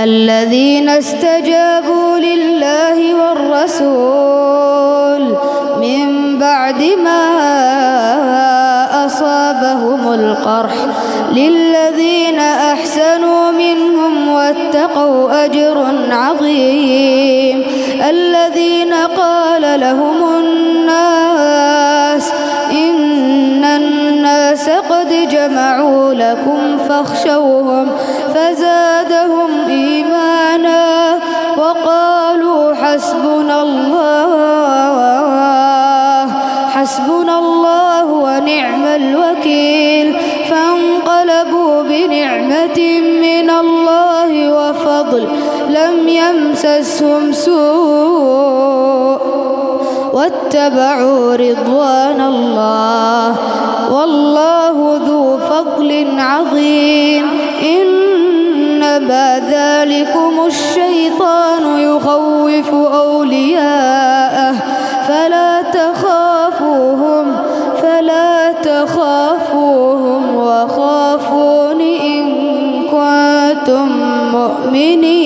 الذين استجابوا لله والرسول من بعد ما أصابهم القرح للذين أحسنوا منهم واتقوا أجر عظيم. الذين قال لهم الناس إن الناس قد جمعوا لكم فاخشوهم فزادهم إيمانا وقالوا حسبنا الله ونعم الوكيل. فانقلبوا بنعمة من الله وفضل لم يمسسهم سوء واتبعوا رضوان الله والله ذو فضل عظيم. إنما ذلكم الشيطان يخوف أولياءه فلا تخافوهم وخافون إن كنتم مؤمنين.